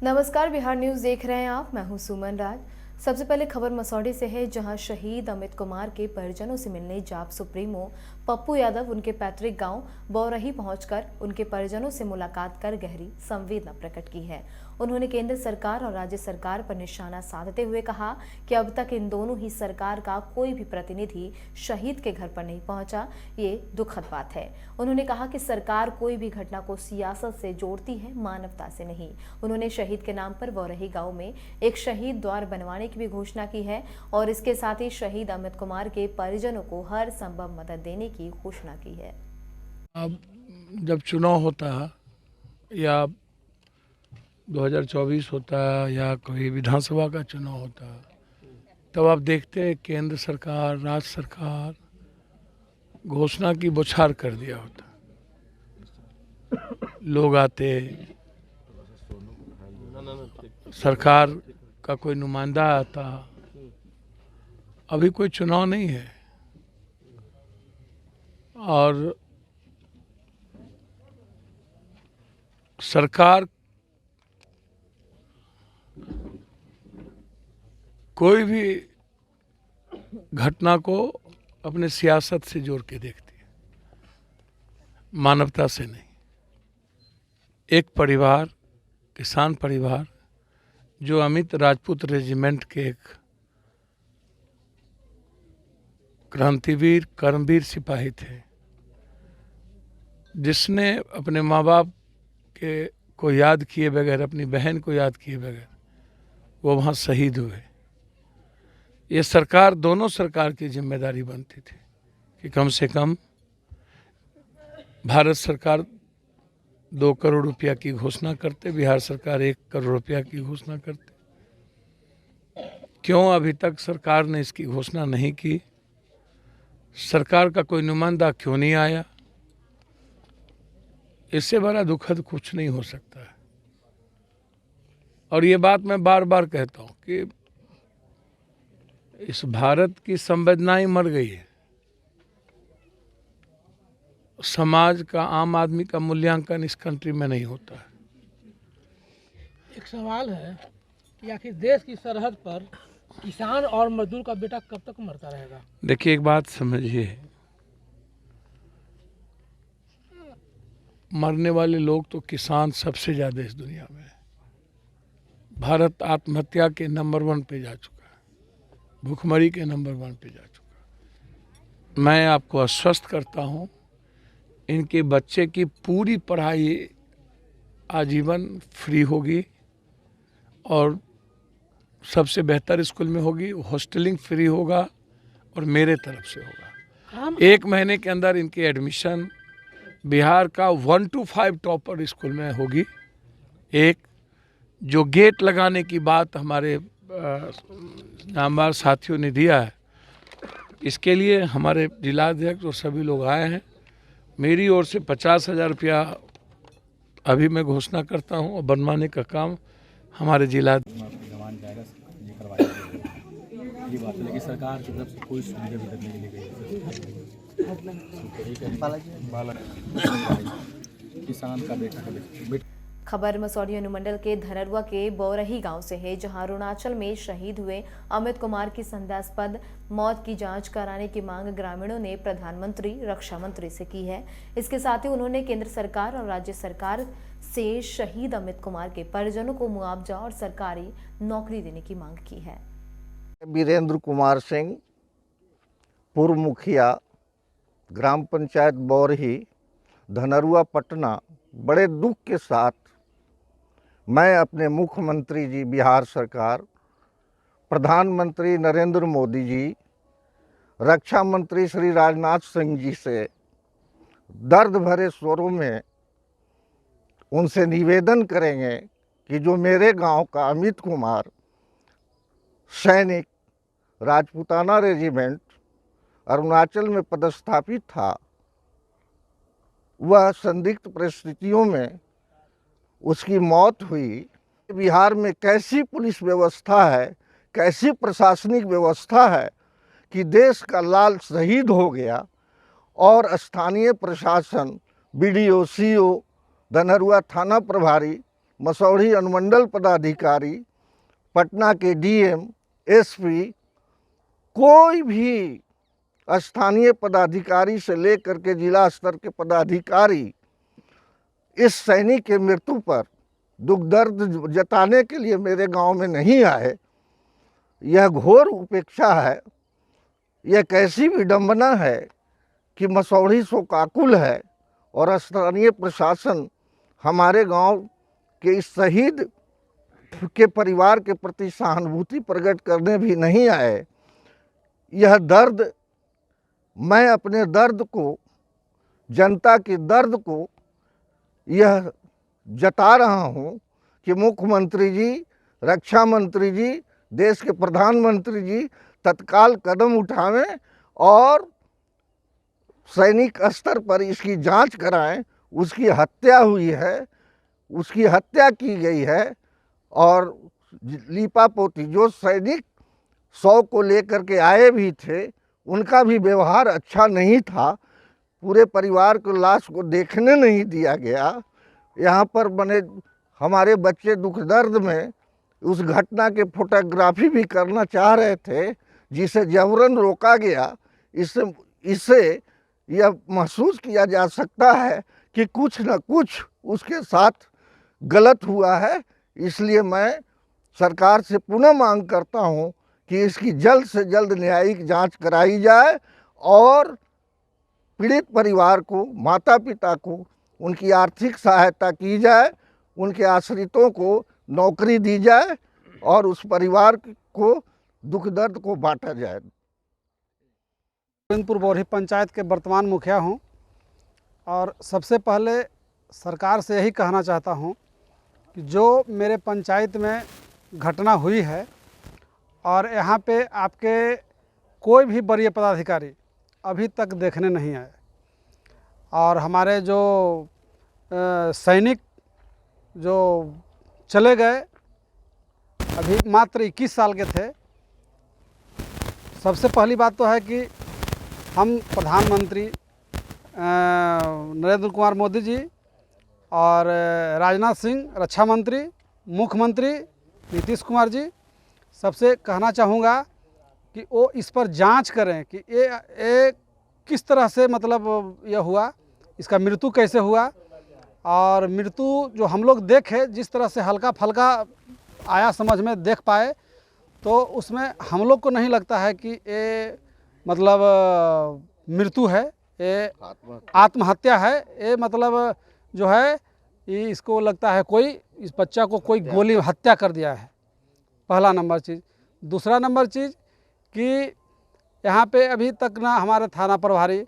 नमस्कार, बिहार न्यूज देख रहे हैं आप। मैं हूं सुमन राज। सबसे पहले खबर मसौढ़ी से है, जहां शहीद अमित कुमार के परिजनों से मिलने जाप सुप्रीमो पप्पू यादव उनके पैतृक गांव बौरही पहुंचकर उनके परिजनों से मुलाकात कर गहरी संवेदना प्रकट की है। उन्होंने केंद्र सरकार और राज्य सरकार पर निशाना साधते हुए कहा कि अब तक इन दोनों ही सरकार का कोई भी प्रतिनिधि शहीद के घर पर नहीं पहुंचा। ये दुखद बात है। उन्होंने कहा कि सरकार कोई भी घटना को सियासत से जोड़ती है, मानवता से नहीं। उन्होंने शहीद के नाम पर बौरही गांव में एक शहीद द्वार बनवाने की भी घोषणा की है और इसके साथ ही शहीद अमित कुमार के परिजनों को हर संभव मदद देने की घोषणा की है। अब जब चुनाव होता है या 2024 होता है या कोई विधानसभा का चुनाव होता है, तब आप देखते हैं केंद्र सरकार, राज्य सरकार घोषणा की बौछार कर दिया होता। लोग आते, सरकार का कोई नुमाइंदा आता। अभी कोई चुनाव नहीं है और सरकार कोई भी घटना को अपने सियासत से जोड़ के देखती है, मानवता से नहीं। एक परिवार, किसान परिवार, जो अमित राजपूत रेजिमेंट के एक क्रांतिवीर, कर्मवीर सिपाही थे, जिसने अपने माँ बाप के को याद किए बगैर, अपनी बहन को याद किए बगैर वो वहाँ शहीद हुए। ये सरकार, दोनों सरकार की जिम्मेदारी बनती थी कि कम से कम भारत सरकार 2 करोड़ रुपया की घोषणा करते, बिहार सरकार 1 करोड़ रुपया की घोषणा करते। क्यों अभी तक सरकार ने इसकी घोषणा नहीं की? सरकार का कोई नुमाइंदा क्यों नहीं आया? इससे बड़ा दुखद कुछ नहीं हो सकता है। और ये बात मैं बार बार कहता हूँ कि इस भारत की संवेदनाएं मर गई है। समाज का, आम आदमी का मूल्यांकन इस कंट्री में नहीं होता है। एक सवाल है कि आखिर देश की सरहद पर किसान और मजदूर का बेटा कब तक मरता रहेगा? देखिए, एक बात समझिए, मरने वाले लोग तो किसान सबसे ज्यादा इस दुनिया में है। भारत आत्महत्या के नंबर 1 पे जा चुका है, भूखमरी के नंबर 1 पे जा चुका है। मैं आपको आश्वस्त करता हूँ, इनके बच्चे की पूरी पढ़ाई आजीवन फ्री होगी और सबसे बेहतर स्कूल में होगी। हॉस्टलिंग फ्री होगा और मेरे तरफ से होगा। 1 महीने के अंदर इनकी एडमिशन बिहार का 1 to 5 टॉपर स्कूल में होगी। एक जो गेट लगाने की बात हमारे नामवर साथियों ने दिया है, इसके लिए हमारे जिलाध्यक्ष और सभी लोग आए हैं। मेरी ओर से 50,000 रुपया अभी मैं घोषणा करता हूं और बनवाने का काम हमारे जिला ये बात है, लेकिन सरकार की तरफ से कोई सुविधा भी तक नहीं ली गई। किसान का बेटा खबर मसौढ़ी अनुमंडल के धनरुआ के बौरही गांव से है, जहां अरुणाचल में शहीद हुए अमित कुमार की संदेहास्पद मौत की जांच कराने की मांग ग्रामीणों ने प्रधानमंत्री, रक्षा मंत्री से की है। इसके साथ ही उन्होंने केंद्र सरकार और राज्य सरकार से शहीद अमित कुमार के परिजनों को मुआवजा और सरकारी नौकरी देने की मांग की है। वीरेंद्र कुमार सिंह, पूर्व मुखिया, ग्राम पंचायत बौरही, धनरुआ, पटना, बड़े दुख के साथ मैं अपने मुख्यमंत्री जी, बिहार सरकार, प्रधानमंत्री नरेंद्र मोदी जी, रक्षा मंत्री श्री राजनाथ सिंह जी से दर्द भरे स्वरों में उनसे निवेदन करेंगे कि जो मेरे गांव का अमित कुमार सैनिक, राजपूताना रेजिमेंट, अरुणाचल में पदस्थापित था, वह संदिग्ध परिस्थितियों में उसकी मौत हुई। बिहार में कैसी पुलिस व्यवस्था है, कैसी प्रशासनिक व्यवस्था है कि देश का लाल शहीद हो गया और स्थानीय प्रशासन, BDO, CO, धनरुआ थाना प्रभारी मसौढ़ी अनुमंडल पदाधिकारी, पटना के डीएम, एसपी, कोई भी स्थानीय पदाधिकारी से लेकर के जिला स्तर के पदाधिकारी इस सैनिक के मृत्यु पर दुख दर्द जताने के लिए मेरे गांव में नहीं आए। यह घोर उपेक्षा है। यह कैसी विडंबना है कि मसौढ़ी शोकाकुल है और स्थानीय प्रशासन हमारे गांव के इस शहीद के परिवार के प्रति सहानुभूति प्रकट करने भी नहीं आए। यह दर्द, मैं अपने दर्द को, जनता के दर्द को यह जता रहा हूं कि मुख्यमंत्री जी, रक्षा मंत्री जी, देश के प्रधानमंत्री जी तत्काल कदम उठावें और सैनिक स्तर पर इसकी जांच कराएं। उसकी हत्या हुई है, उसकी हत्या की गई है और लीपापोती जो सैनिक 100 को लेकर के आए भी थे उनका भी व्यवहार अच्छा नहीं था। पूरे परिवार को लाश को देखने नहीं दिया गया। यहाँ पर बने हमारे बच्चे दुख दर्द में उस घटना के फोटोग्राफी भी करना चाह रहे थे, जिसे जबरन रोका गया। इससे यह महसूस किया जा सकता है कि कुछ न कुछ उसके साथ गलत हुआ है। इसलिए मैं सरकार से पुनः मांग करता हूं कि इसकी जल्द से जल्द न्यायिक जांच कराई जाए और पीड़ित परिवार को, माता पिता को उनकी आर्थिक सहायता की जाए, उनके आश्रितों को नौकरी दी जाए और उस परिवार को दुख दर्द को बांटा जाए। गोविंदपुर बौरही पंचायत के वर्तमान मुखिया हूं और सबसे पहले सरकार से यही कहना चाहता हूं कि जो मेरे पंचायत में घटना हुई है और यहाँ पे आपके कोई भी वरीय पदाधिकारी अभी तक देखने नहीं आए और हमारे जो सैनिक जो चले गए अभी मात्र 21 साल के थे। सबसे पहली बात तो है कि हम प्रधानमंत्री नरेंद्र कुमार मोदी जी और राजनाथ सिंह रक्षा मंत्री, मुख्यमंत्री नीतीश कुमार जी, सबसे कहना चाहूँगा कि वो इस पर जांच करें कि ये किस तरह से मतलब यह हुआ, इसका मृत्यु कैसे हुआ। और मृत्यु जो हम लोग देखे, जिस तरह से हल्का फल्का आया समझ में देख पाए, तो उसमें हम लोग को नहीं लगता है कि ये मतलब मृत्यु है, ये आत्महत्या है। ये मतलब जो है ये इसको लगता है कोई इस बच्चा को कोई गोली हत्या कर दिया है, पहला नंबर चीज़। दूसरा नंबर चीज़ कि यहाँ पे अभी तक ना हमारे थाना प्रभारी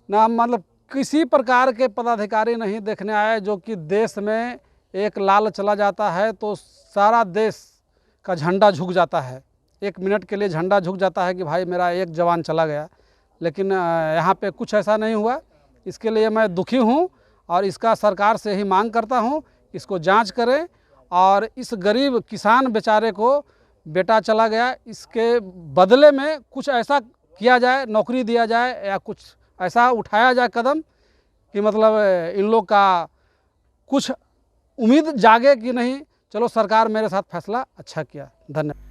ना मतलब किसी प्रकार के पदाधिकारी नहीं देखने आए। जो कि देश में एक लाल चला जाता है तो सारा देश का झंडा झुक जाता है, 1 मिनट के लिए झंडा झुक जाता है कि भाई मेरा एक जवान चला गया। लेकिन यहाँ पे कुछ ऐसा नहीं हुआ। इसके लिए मैं दुखी हूँ और इसका सरकार से ही मांग करता हूँ, इसको जांच करें और इस गरीब किसान बेचारे को बेटा चला गया, इसके बदले में कुछ ऐसा किया जाए, नौकरी दिया जाए या कुछ ऐसा उठाया जाए कदम कि मतलब इन लोग का कुछ उम्मीद जागे कि नहीं, चलो सरकार मेरे साथ फैसला अच्छा किया। धन्यवाद।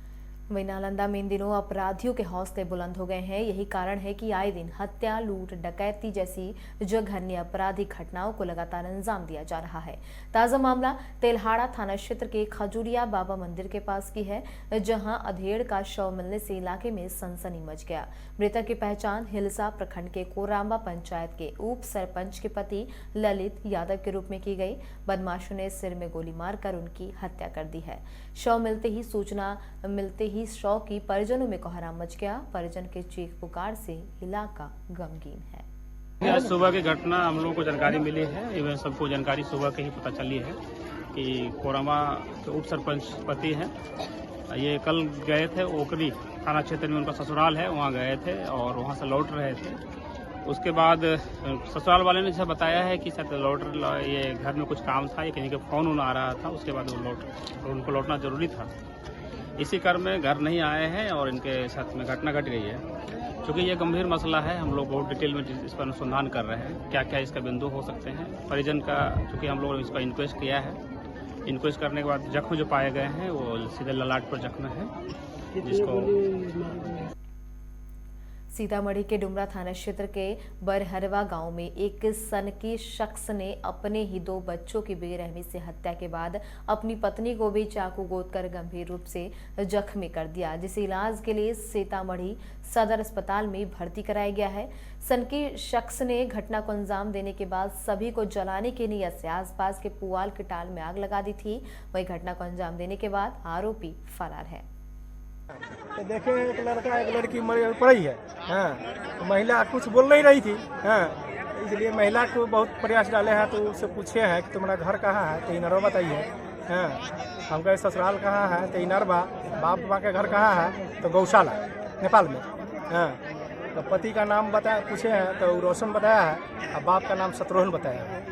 वहीं नालंदा में इन दिनों अपराधियों के हौसले बुलंद हो गए हैं। यही कारण है कि आए दिन हत्या, लूट, डकैती जैसी जघन्य आपराधिक घटनाओं को लगातार अंजाम दिया जा रहा है। ताज़ा मामला तेल्हाड़ा थाना क्षेत्र के खजूरिया बाबा मंदिर के पास की है, जहां अधेड़ का शव मिलने से इलाके में सनसनी मच गया। मृतक की पहचान हिलसा प्रखंड के कोरांबा पंचायत के उप सरपंच के पति ललित यादव के रूप में की गई। बदमाशों ने सिर में गोली मारकर उनकी हत्या कर दी है। शव मिलते ही सूचना मिलते ही शव की परिजनों में कोहराम मच गया। परिजन के चीख पुकार से इलाका गमगीन है। आज सुबह की घटना हम लोगों को जानकारी मिली है, इवन सबको जानकारी सुबह के ही पता चली है कि कोरामा के उप सरपंच पति हैं, ये कल गए थे ओकरी थाना क्षेत्र में, उनका ससुराल है, वहाँ गए थे और वहाँ से लौट रहे थे। उसके बाद ससुराल वाले ने जैसा बताया है कि शायद ये घर में कुछ काम था, ये कहीं का फोन आ रहा था, उसके बाद उनको लौटना जरूरी था। इसी क्रम में घर नहीं आए हैं और इनके साथ में घटना घट गई है। क्योंकि ये गंभीर मसला है, हम लोग बहुत डिटेल में इस पर अनुसंधान कर रहे हैं, क्या क्या इसका बिंदु हो सकते हैं। परिजन का चूँकि हम लोगों ने इस पर इंक्वेस्ट किया है इंक्वेस्ट करने के बाद जख्म जो पाए गए हैं वो सीधे ललाट पर जख्म है, जिसको सीतामढ़ी के डुमरा थाना क्षेत्र के बरहरवा गांव में एक सनकी शख्स ने अपने ही 2 बच्चों की बेरहमी से हत्या के बाद अपनी पत्नी को भी चाकू गोदकर गंभीर रूप से जख्मी कर दिया, जिसे इलाज के लिए सीतामढ़ी सदर अस्पताल में भर्ती कराया गया है। सनकी शख्स ने घटना को अंजाम देने के बाद सभी को जलाने की नीयत से आसपास के पुआल की टाल में आग लगा दी थी। वही घटना को अंजाम देने के बाद आरोपी फरार है। तो देखे एक लड़का एक लड़की मर पड़ी है। हाँ, महिला कुछ बोल नहीं रही थी। हाँ, इसलिए महिला को बहुत प्रयास डाले हैं, तो उससे पूछे हैं कि तुम्हारा घर कहाँ है, तो इनरवा बताइए। हाँ, हम कहे ससुराल कहाँ है, तो इनरवा। बाप के घर कहाँ है, तो गौशाला नेपाल में। हाँ, तो पति का नाम बताया, पूछे हैं तो रोशन बताया है, और बाप का नाम शत्रुघ्न बताया है।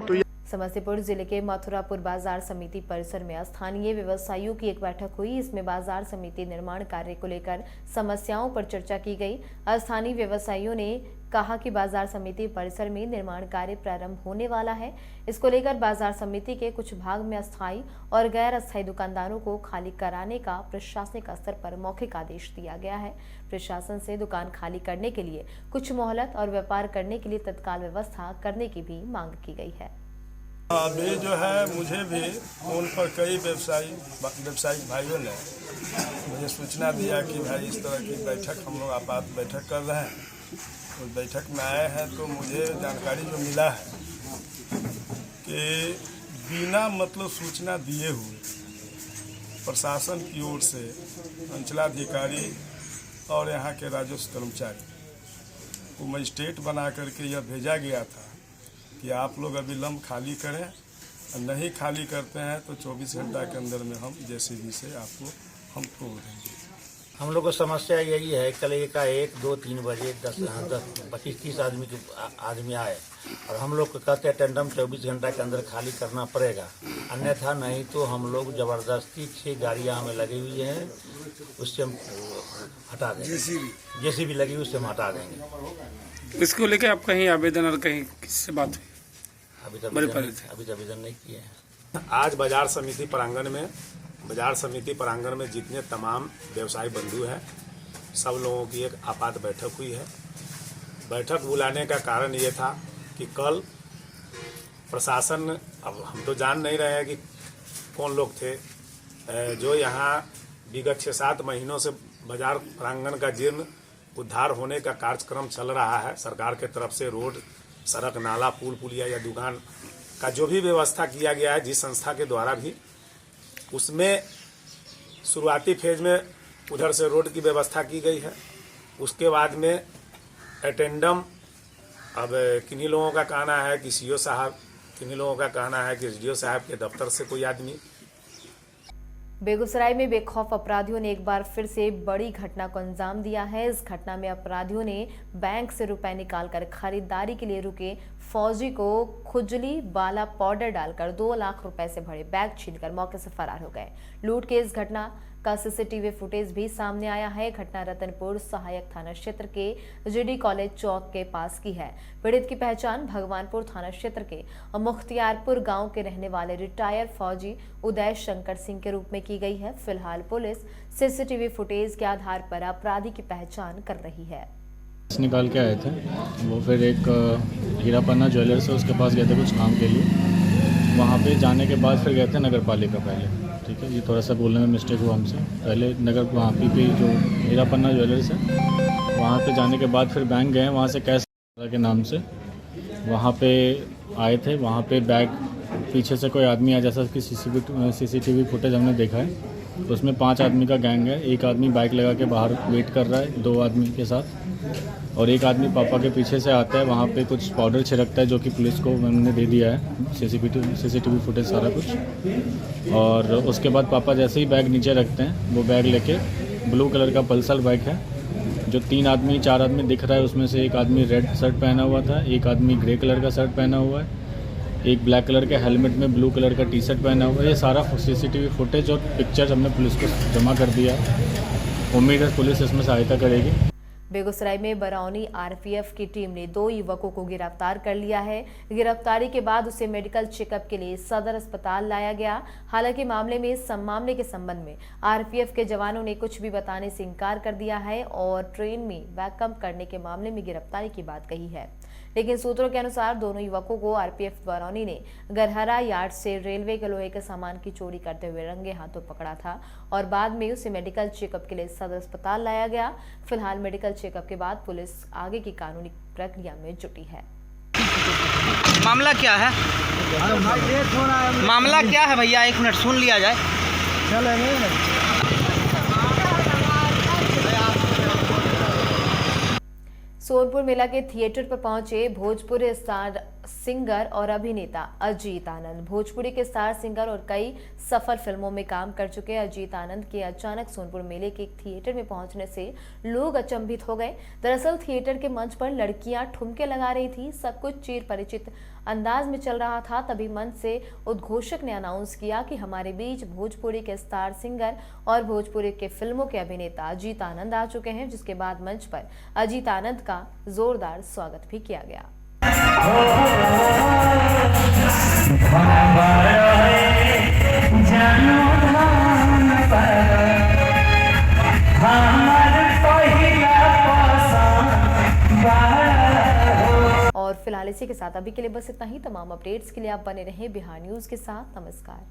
जी। समस्तीपुर जिले के मथुरापुर बाजार समिति परिसर में स्थानीय व्यवसायियों की एक बैठक हुई। इसमें बाजार समिति निर्माण कार्य को लेकर समस्याओं पर चर्चा की गई। स्थानीय व्यवसायियों ने कहा कि बाजार समिति परिसर में निर्माण कार्य प्रारंभ होने वाला है। इसको लेकर बाजार समिति के कुछ भाग में अस्थायी और गैर अस्थायी दुकानदारों को खाली कराने का प्रशासनिक स्तर पर मौखिक आदेश दिया गया है। प्रशासन से दुकान खाली करने के लिए कुछ मोहलत और व्यापार करने के लिए तत्काल व्यवस्था करने की भी मांग की गई है। अभी जो है मुझे भी फोन पर कई व्यवसायिक भाइयों ने मुझे सूचना दिया कि भाई इस तरह की बैठक हम लोग आपात बैठक कर रहे हैं। उस बैठक में आए हैं तो मुझे जानकारी जो मिला है कि बिना मतलब सूचना दिए हुए प्रशासन की ओर से अंचलाधिकारी और यहाँ के राजस्व कर्मचारी को मजिस्ट्रेट बना करके यह भेजा गया था कि आप लोग अविलंब खाली करें, और नहीं खाली करते हैं तो 24 घंटा के अंदर में हम जेसीबी से आपको हम तोड़ देंगे। हम लोग को समस्या यही है, कल 1, 2, 3 बजे 10, 25-30 आदमी आए और हम लोग को कहते हैं टेंडम 24 घंटा के अंदर खाली करना पड़ेगा, अन्यथा नहीं तो हम लोग जबरदस्ती 6 गाड़ियाँ हमें लगी हुई हैं, उससे हम हटा देंगे। जेसीबी लगी हुई उससे हम हटा देंगे। इसको लेके आप कहीं आवेदन और कहीं किससे बात हुई? अभी तो आवेदन नहीं किए हैं। आज बाजार समिति प्रांगण में जितने तमाम व्यवसायी बंधु हैं सब लोगों की एक आपात बैठक हुई है। बैठक बुलाने का कारण ये था कि कल प्रशासन, अब हम तो जान नहीं रहे हैं कि कौन लोग थे, जो यहाँ विगत 6-7 महीनों से बाजार प्रांगण का जीर्ण उद्धार होने का कार्यक्रम चल रहा है। सरकार के तरफ से रोड, सड़क, नाला, पुल, पुलिया या दुकान का जो भी व्यवस्था किया गया है जिस संस्था के द्वारा भी, उसमें शुरुआती फेज में उधर से रोड की व्यवस्था की गई है। उसके बाद में अटेंडम, अब किन्हीं लोगों का कहना है कि सीओ साहब, किन्हीं लोगों का कहना है कि एसडीओ साहब के दफ्तर से कोई आदमी। बेगूसराय में बेखौफ अपराधियों ने एक बार फिर से बड़ी घटना को अंजाम दिया है। इस घटना में अपराधियों ने बैंक से रुपए निकालकर खरीदारी के लिए रुके फौजी को खुजली वाला पाउडर डालकर 2 लाख रुपए से भरे बैग छीनकर मौके से फरार हो गए। लूट के इस घटना का सीसीटीवी फुटेज भी सामने आया है। घटना रतनपुर सहायक थाना क्षेत्र के जीडी कॉलेज चौक के पास की है। पीड़ित की पहचान भगवानपुर थाना क्षेत्र के मुख्तियारपुर गांव के रहने वाले रिटायर फौजी उदय शंकर सिंह के रूप में की गई है। फिलहाल पुलिस सीसीटीवी फुटेज के आधार पर अपराधी की पहचान कर रही है। निकाल के आए थे वो, फिर एक हीरा पन्ना ज्वेलर्स है उसके पास गए थे कुछ काम के लिए। वहाँ पे जाने के बाद फिर गए थे नगर पालिका पहले, ठीक है, ये थोड़ा सा बोलने में मिस्टेक हुआ हमसे। पहले नगर वहाँ पे जो हीरा पन्ना ज्वेलर्स है वहाँ पे जाने के बाद फिर बैंक गए, वहाँ से कैश के नाम से वहाँ पे आए थे। वहाँ पे बैग पीछे से कोई आदमी आया, जैसा कि सीसीटीवी फुटेज हमने देखा है तो उसमें 5 आदमी का गैंग है। एक आदमी बाइक लगा के बाहर वेट कर रहा है 2 आदमी के साथ, और एक आदमी पापा के पीछे से आता है। वहाँ पे कुछ पाउडर छिड़कता है जो कि पुलिस को मैंने दे दिया है, सीसीटीवी फुटेज सारा कुछ। और उसके बाद पापा जैसे ही बैग नीचे रखते हैं, वो बैग लेके ब्लू कलर का पल्सर बाइक है, जो 4 आदमी दिख रहा है उसमें से एक आदमी रेड शर्ट पहना हुआ था, एक आदमी ग्रे कलर का शर्ट पहना हुआ है, एक ब्लैक कलर के हेलमेट में ब्लू कलर का टी शर्ट पहना हुआ है। ये सारा सीसीटीवी फुटेज और पिक्चर्स हमने पुलिस को जमा कर दिया है। उम्मीद है पुलिस इसमें सहायता करेगी। बेगूसराय में बरौनी आरपीएफ की टीम ने 2 युवकों को गिरफ्तार कर लिया है। गिरफ्तारी के बाद उसे मेडिकल चेकअप के लिए सदर अस्पताल लाया गया। हालांकि मामले के संबंध में आरपीएफ के जवानों ने कुछ भी बताने से इनकार कर दिया है और ट्रेन में बैग कम करने के मामले में गिरफ्तारी की बात कही है। लेकिन सूत्रों के अनुसार दोनों युवकों को आरपीएफ बरौनी ने गरहरा यार्ड से रेलवे के लोहे के सामान की चोरी करते हुए रंगे हाथों पकड़ा था और बाद में उसे मेडिकल चेकअप के लिए सदर अस्पताल लाया गया। फिलहाल मेडिकल चेकअप के बाद पुलिस आगे की कानूनी प्रक्रिया में जुटी है। मामला क्या है? मामला क्या है भैया? 1 मिनट सुन लिया जाए। सोनपुर मेला के थिएटर पर पहुंचे भोजपुरी स्टार सिंगर और अभिनेता अजीत आनंद। भोजपुरी के स्टार सिंगर और कई सफल फिल्मों में काम कर चुके अजीत आनंद के अचानक सोनपुर मेले के थिएटर में पहुंचने से लोग अचंभित हो गए। दरअसल थिएटर के मंच पर लड़कियां ठुमके लगा रही थी। सब कुछ चिर परिचित अंदाज में चल रहा था। तभी मंच से उद्घोषक ने अनाउंस किया कि हमारे बीच भोजपुरी के स्टार सिंगर और भोजपुरी के फिल्मों के अभिनेता अजीत आनंद आ चुके हैं, जिसके बाद मंच पर अजीत आनंद का जोरदार स्वागत भी किया गया। और फिलहाल इसी के साथ अभी के लिए बस इतना ही। तमाम अपडेट्स के लिए आप बने रहें बिहार न्यूज के साथ। नमस्कार।